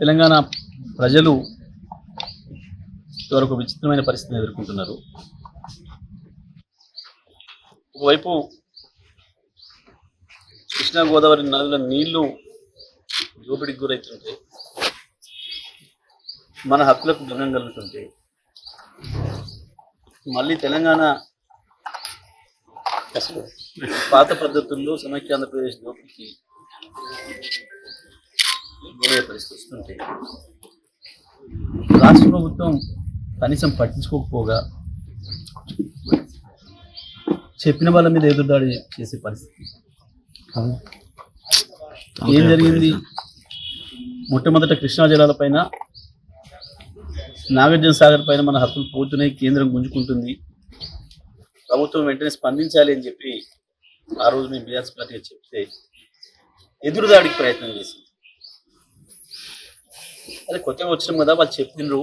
తెలంగాణ ప్రజలు ఒక విచిత్రమైన పరిస్థితిని ఎదుర్కొంటున్నారు. ఒకవైపు కృష్ణా గోదావరి నదుల నీళ్లు దోపిడీకి గురవుతుంటే, మన హక్కులకు భంగం కలుగుతుంటే, మళ్ళీ తెలంగాణ అసలు పాత పద్ధతుల్లో సమైక్య ఆంధ్రప్రదేశ్ దోపిడీకి గురయ్యే పరిస్థితి వస్తుంటే రాష్ట్ర ప్రభుత్వం కనీసం పట్టించుకోకపోగా చెప్పిన వాళ్ళ మీద ఎదురుదాడి చేసే పరిస్థితి. ఏం జరిగింది? మొట్టమొదట కృష్ణా జలాల పైన, నాగార్జున సాగర్ పైన మన హక్కులు పోతున్నాయి, కేంద్రం గుంజుకుంటుంది, ప్రభుత్వం వెంటనే స్పందించాలి అని చెప్పి ఆ రోజు మేము బీఆర్ఎస్ పార్టీగా చెప్తే ఎదురుదాడికి ప్రయత్నం చేసింది. అదే కొత్తగా వచ్చినాం కదా, వాళ్ళు చెప్పిండ్రు,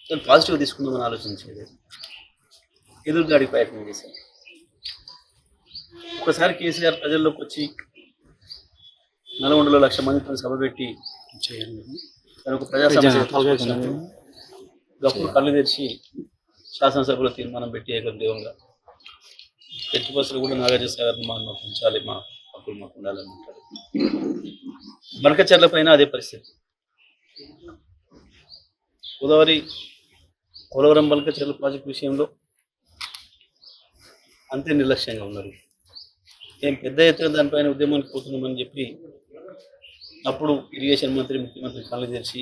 నేను పాజిటివ్గా తీసుకుందామని ఆలోచించలేదు, ఎదురుదాడికి ప్రయత్నం చేశాను. ఒకసారి కేసీఆర్ ప్రజల్లోకి వచ్చి నల్గొండలో 1,00,000 మందితో సభ పెట్టి ఒక ప్రజా సమస్య గప్పుడు కళ్ళు తెరిచి శాసనసభలో తీర్మానం పెట్టి ఏకగ్రీవంగా ఎట్టి బస్సులు కూడా నాగార్జున సాగర్ మాకు ఉంచాలి, మా హక్కులు మాకు ఉండాలని అంటారు. బనకచెర్ల పైన అదే పరిస్థితి. గోదావరి పోలవరం బనకచెర్ల ప్రాజెక్టు విషయంలో అంతే నిర్లక్ష్యంగా ఉన్నారు. ఏం పెద్ద ఎత్తున దానిపైన ఉద్యమానికి పోతున్నామని చెప్పి అప్పుడు ఇరిగేషన్ మంత్రి, ముఖ్యమంత్రి కళ్ళు తెరిచి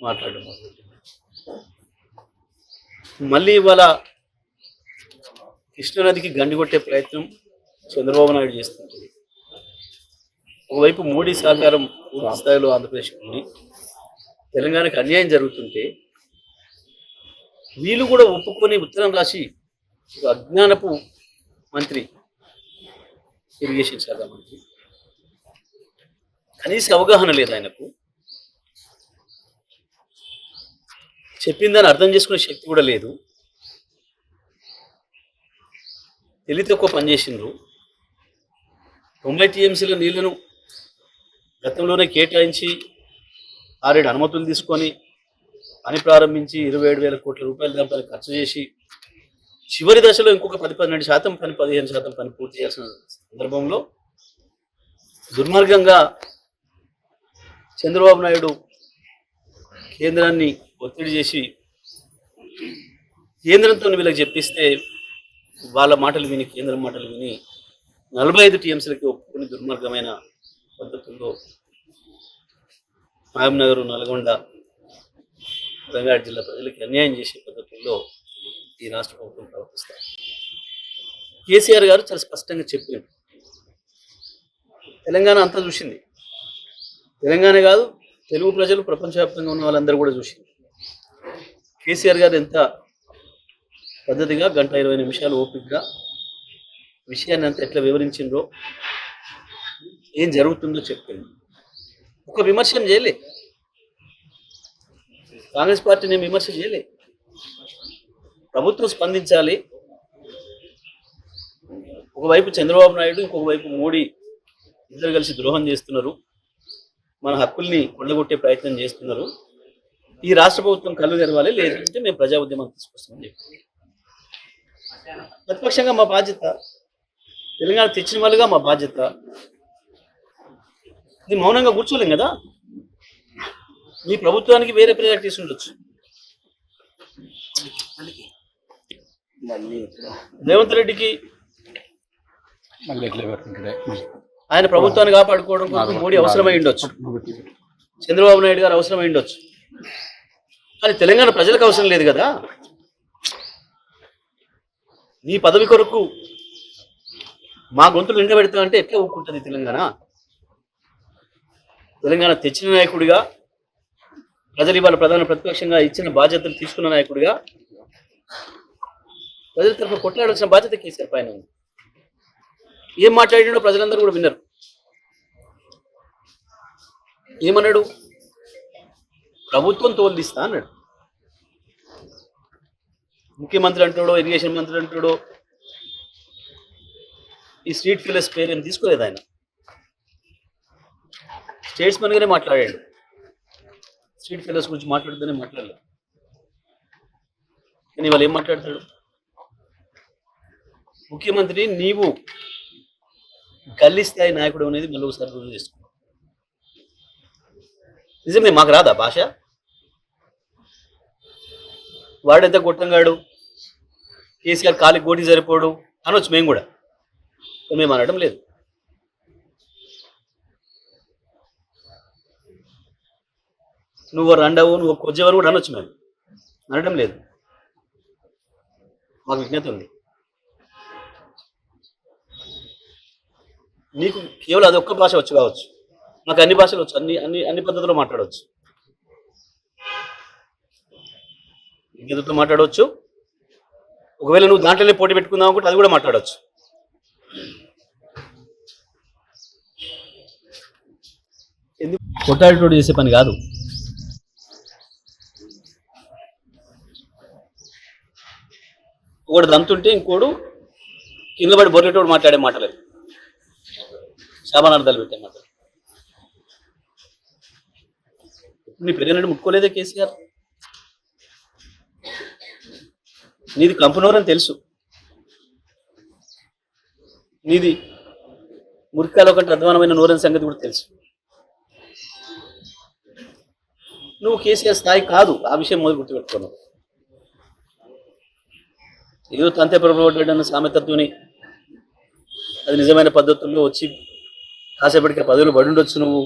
మాట్లాడడం మళ్ళీ ఇవాళ కృష్ణానదికి గండి కొట్టే ప్రయత్నం చంద్రబాబు నాయుడు చేస్తుంటుంది. ఒకవైపు మోడీ సహకారం పూర్తి స్థాయిలో ఆంధ్రప్రదేశ్కి ఉంది, తెలంగాణకు అన్యాయం జరుగుతుంటే వీళ్ళు కూడా ఒప్పుకొని ఉత్తరం రాసి ఒక అజ్ఞానపు మంత్రి, ఇరిగేషన్ శాఖ మంత్రి, కనీస అవగాహన లేదు ఆయనకు, చెప్పిందని అర్థం చేసుకునే శక్తి కూడా లేదు, తెలివితో ఒక పనిచేసిండ్రు. 90 TMCల నీళ్లను గతంలోనే కేటాయించి 6-7 అనుమతులు తీసుకొని పని ప్రారంభించి 27,000 కోట్ల రూపాయలు దానిపైన ఖర్చు చేసి చివరి దశలో ఇంకొక 10-12% పని, 15% పని పూర్తి చేయాల్సిన సందర్భంలో దుర్మార్గంగా చంద్రబాబు నాయుడు కేంద్రాన్ని ఒత్తిడి చేసి కేంద్రంతో వీళ్ళకి చెప్పిస్తే వాళ్ళ మాటలు విని, కేంద్రం మాటలు విని 45 TMCలకి ఒప్పుకొని దుర్మార్గమైన పద్ధతుల్లో మహబూబ్నగర్, నల్గొండ, రంగారెడ్డి జిల్లా ప్రజలకి అన్యాయం చేసే పద్ధతుల్లో ఈ రాష్ట్ర ప్రభుత్వం ప్రవర్తిస్తారు. కేసీఆర్ గారు చాలా స్పష్టంగా చెప్పారు, తెలంగాణ అంతా చూసింది, తెలంగాణ కాదు తెలుగు ప్రజలు ప్రపంచవ్యాప్తంగా ఉన్న వాళ్ళందరూ కూడా చూసింది. కేసీఆర్ గారు ఎంత పద్ధతిగా 1:20 నిమిషాలు ఓపికగా విషయాన్ని అంతా ఎట్లా వివరించిండ్రో, ఏం జరుగుతుందో చెప్పింది. ఒక విమర్శనం చేయలే, కాంగ్రెస్ పార్టీని విమర్శ చేయలే. ప్రభుత్వం స్పందించాలి, ఒకవైపు చంద్రబాబు నాయుడు, ఇంకొక వైపు మోడీ ఇద్దరు కలిసి ద్రోహం చేస్తున్నారు, మన హక్కుల్ని కొల్లగొట్టే ప్రయత్నం చేస్తున్నారు, ఈ రాష్ట్ర ప్రభుత్వం కళ్ళు తెరవాలి, లేదంటే మేము ప్రజా ఉద్యమం తీసుకొస్తామని చెప్పి ప్రతిపక్షంగా మా బాధ్యత, తెలంగాణ తెచ్చిన వాళ్ళుగా మా బాధ్యత. ఇది మౌనంగా కూర్చోలేం కదా, మీ ప్రభుత్వానికి వేరే ప్రయారిటీస్ ఉండొచ్చు. రేవంత్ రెడ్డికి ఆయన ప్రభుత్వాన్ని కాపాడుకోవడం కోసం మోడీ అవసరమై ఉండొచ్చు, చంద్రబాబు నాయుడు గారు అవసరమై ఉండొచ్చు, కానీ తెలంగాణ ప్రజలకు అవసరం లేదు కదా. నీ పదవి కొరకు మా గొంతులు నిండబెడతా అంటే ఎట్లా ఊరుకుంటుంది తెలంగాణ? తెలంగాణ తెచ్చిన నాయకుడిగా, ప్రజలు ఇవాళ ప్రధాన ప్రతిపక్షంగా ఇచ్చిన బాధ్యతలు తీసుకున్న నాయకుడిగా ప్రజల తరఫున కొట్లాడాల్సిన బాధ్యత కేసీఆర్ పైన ఉంది. ఏం మాట్లాడినాడో ప్రజలందరూ కూడా విన్నారు. ఏమన్నాడు? ప్రభుత్వం తోలుదిస్తా అన్నాడు. ముఖ్యమంత్రి అంటాడో, ఇరిగేషన్ మంత్రి అంటాడో, ఈ స్ట్రీట్ ఫిల్లర్స్ పేరు ఏం తీసుకోలేదు ఆయన. స్టేట్స్మెన్గానే మాట్లాడాడు. స్ట్రీట్ ఫెలోస్ గురించి మాట్లాడుతూనే మాట్లాడలేదు. కానీ వాళ్ళు ఏం మాట్లాడతాడు? ముఖ్యమంత్రి నీవు గల్లీ స్థాయి నాయకుడు అనేది మళ్ళీ ఒకసారి రుజువు చేసుకో. నిజమే, మాకు రాదా భాష? వాడెంత గొట్టంగాడు, కేసీఆర్ కాలికి గోటి సరిపోడు అనొచ్చు మేము కూడా. మేము అనడం లేదు. నువ్వు రండవు, నువ్వు కొద్దివరు కూడా అనొచ్చు, మేము అనడం లేదు. మాకు విజ్ఞత ఉంది. నీకు కేవలం అది ఒక్క భాష వచ్చు కావచ్చు, నాకు అన్ని భాషలు వచ్చు, అన్ని అన్ని అన్ని పద్ధతుల్లో మాట్లాడవచ్చు. విజ్ఞతతో మాట్లాడవచ్చు. ఒకవేళ నువ్వు దాంట్లోనే పోటీ పెట్టుకుందాం అనుకుంటే అది కూడా మాట్లాడవచ్చు. ఎందుకు కొట్టాడితోడు చేసే పని కాదు. ఒకటి దంతుంటే ఇంకోడు కింద పడి బొర్రెటోడు మాట్లాడే మాటలేదు, శాపనార్థాలు పెట్టే మాటలు. నీ పెరిగినట్టు ముట్టుకోలేదే కేసీఆర్. నీది కంపునోరని తెలుసు, నీది మురికాలో కంటే అధ్వానమైన నోరని సంగతి కూడా తెలుసు. నువ్వు కేసీఆర్ స్థాయి కాదు, ఆ విషయం మొదలు గుర్తుపెట్టుకున్నావు. ఏదో తంతే ప్రభుత్వ సామెతత్వని అది నిజమైన పద్ధతుల్లో వచ్చి కాసేపటికి పదవులు పడి ఉండొచ్చు నువ్వు,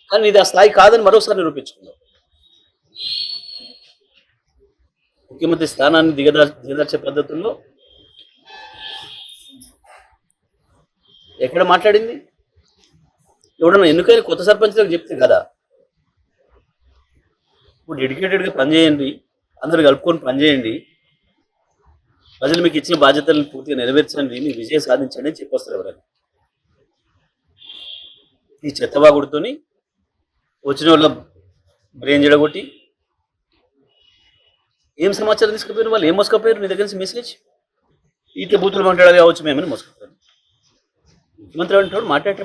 కానీ ఇది ఆ స్థాయి కాదని మరోసారి నిరూపించుకున్నావు. ముఖ్యమంత్రి స్థానాన్ని దిగదార్చే పద్ధతుల్లో ఎక్కడ మాట్లాడింది? ఎవడన్నా ఎన్నికైనా కొత్త సర్పంచ్లకు చెప్తే కదా, ఇప్పుడు డెడికేటెడ్గా పనిచేయండి, అందరూ కలుపుకొని పనిచేయండి, ప్రజలు మీకు ఇచ్చిన బాధ్యతలను పూర్తిగా నెరవేర్చండి, మీ విజయం సాధించండి అని చెప్పొస్తారు ఎవరైనా. ఈ చెత్తబాగుడుతోని వచ్చిన వాళ్ళ బ్రెయిన్ జడగొట్టి ఏం సమాచారం తీసుకుపోయారు వాళ్ళు, ఏం మోసుకపోయారు నీ దగ్గర నుంచి మెసేజ్? ఇట్లా బూతులు మాట్లాడాలి కావచ్చు మేమని మోసుకుపోయారు. ముఖ్యమంత్రి అంటాడు మాట్లాడే